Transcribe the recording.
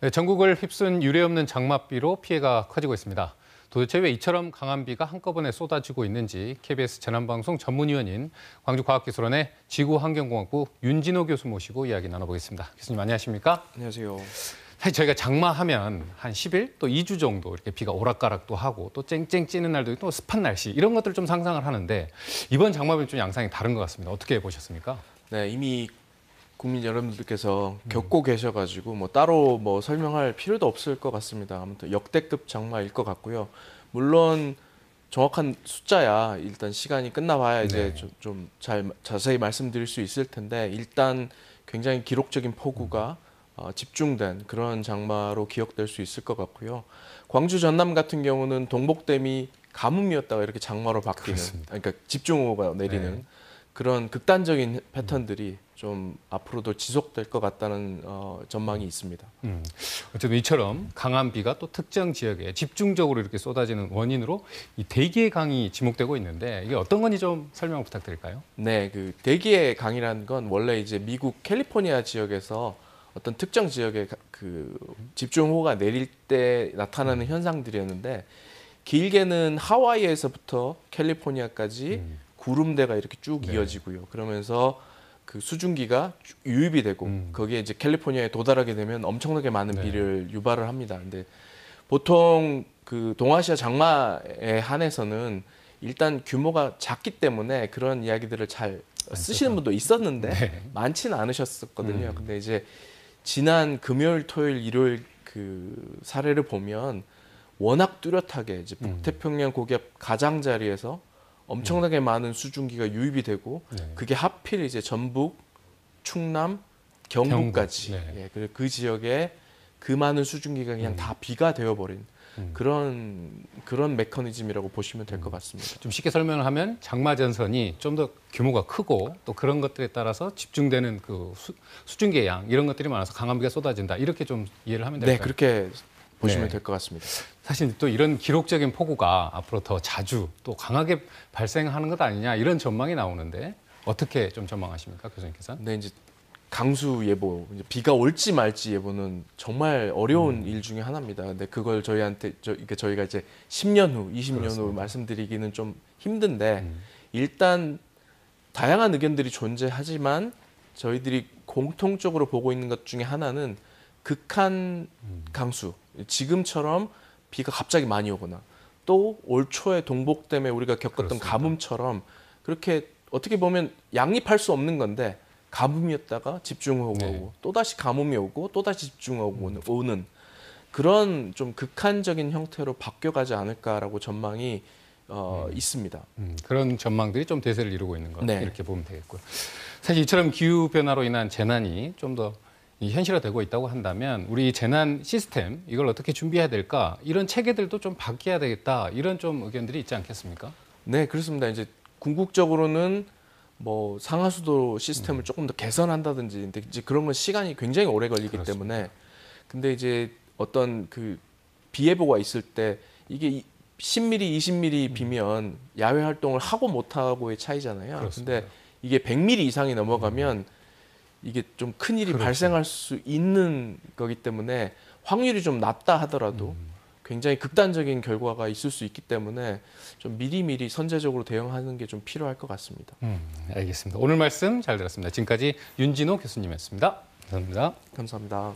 네, 전국을 휩쓴 유례없는 장맛비로 피해가 커지고 있습니다. 도대체 왜 이처럼 강한 비가 한꺼번에 쏟아지고 있는지 KBS 재난방송 전문위원인 광주과학기술원의 지구환경공학부 윤진호 교수 모시고 이야기 나눠보겠습니다. 교수님 안녕하십니까? 안녕하세요. 사실 저희가 장마하면 한 10일 또 2주 정도 이렇게 비가 오락가락도 하고 또 쨍쨍 찌는 날도 있고 또 습한 날씨 이런 것들을 좀 상상을 하는데 이번 장마비는 좀 양상이 다른 것 같습니다. 어떻게 보셨습니까? 네, 이미 국민 여러분들께서 겪고 계셔가지고 따로 설명할 필요도 없을 것 같습니다. 아무튼 역대급 장마일 것 같고요. 물론 정확한 숫자야 일단 시간이 끝나봐야 이제 좀 자세히 말씀드릴 수 있을 텐데 일단 굉장히 기록적인 폭우가 집중된 그런 장마로 기억될 수 있을 것 같고요. 광주 전남 같은 경우는 동복댐이 가뭄이었다가 이렇게 장마로 바뀌는, 그러니까 집중호우가 내리는 그런 극단적인 패턴들이 좀 앞으로도 지속될 것 같다는 전망이 있습니다. 어쨌든 이처럼 강한 비가 또 특정 지역에 집중적으로 이렇게 쏟아지는 원인으로 이 대기의 강이 지목되고 있는데 이게 어떤 건지 좀 설명 부탁드릴까요? 네, 그 대기의 강이라는 건 원래 이제 미국 캘리포니아 지역에서 어떤 특정 지역에 그 집중호우가 내릴 때 나타나는 현상들이었는데 길게는 하와이에서부터 캘리포니아까지 구름대가 이렇게 쭉 이어지고요. 그러면서 그 수증기가 유입이 되고 거기에 이제 캘리포니아에 도달하게 되면 엄청나게 많은 비를 유발을 합니다. 근데 보통 그 동아시아 장마에 한해서는 일단 규모가 작기 때문에 그런 이야기들을 잘 쓰시는 분도 있었는데 많지는 않으셨었거든요. 근데 이제 지난 금요일, 토요일, 일요일 그 사례를 보면 워낙 뚜렷하게 이제 북태평양 고기압 가장자리에서 엄청나게 많은 수증기가 유입이 되고 그게 하필 이제 전북, 충남, 경북까지 그리고 그 지역에 그 많은 수증기가 그냥 다 비가 되어버린 그런 메커니즘이라고 보시면 될 것 같습니다. 좀 쉽게 설명을 하면 장마 전선이 좀 더 규모가 크고 또 그런 것들에 따라서 집중되는 그 수증기의 양 이런 것들이 많아서 강한 비가 쏟아진다 이렇게 좀 이해를 하면 될까요? 네, 그렇게 보시면 될 것 같습니다. 사실 또 이런 기록적인 폭우가 앞으로 더 자주 또 강하게 발생하는 것 아니냐 이런 전망이 나오는데 어떻게 좀 전망하십니까, 교수님께서? 네, 이제 강수 예보, 이제 비가 올지 말지 예보는 정말 어려운 일 중에 하나입니다. 근데 그걸 저희가 이제 10년 후, 20년 후 말씀드리기는 좀 힘든데 일단 다양한 의견들이 존재하지만 저희들이 공통적으로 보고 있는 것 중에 하나는 극한 강수, 지금처럼 비가 갑자기 많이 오거나 또 올 초에 동복댐에 우리가 겪었던 가뭄처럼 그렇게 어떻게 보면 양립할 수 없는 건데 가뭄이었다가 집중호우가 오고 또다시 가뭄이 오고 또다시 집중호우가 오는 그런 좀 극한적인 형태로 바뀌어가지 않을까라고 전망이 있습니다. 그런 전망들이 좀 대세를 이루고 있는 것 이렇게 보면 되겠고요. 사실 이처럼 기후변화로 인한 재난이 좀 더 현실화되고 있다고 한다면 우리 재난 시스템 이걸 어떻게 준비해야 될까 이런 체계들도 좀 바뀌어야 되겠다 이런 좀 의견들이 있지 않겠습니까? 네, 그렇습니다. 이제 궁극적으로는 상하수도 시스템을 조금 더 개선한다든지 근데 이제 그런 건 시간이 굉장히 오래 걸리기 때문에 근데 이제 어떤 그 비 예보가 있을 때 이게 10mm, 20mm 비면 야외 활동을 하고 못 하고의 차이잖아요. 근데 이게 100mm 이상이 넘어가면 이게 좀 큰일이 발생할 수 있는 거기 때문에 확률이 좀 낮다 하더라도 굉장히 극단적인 결과가 있을 수 있기 때문에 좀 미리미리 선제적으로 대응하는 게 좀 필요할 것 같습니다. 알겠습니다. 오늘 말씀 잘 들었습니다. 지금까지 윤진호 교수님이었습니다. 감사합니다. 감사합니다.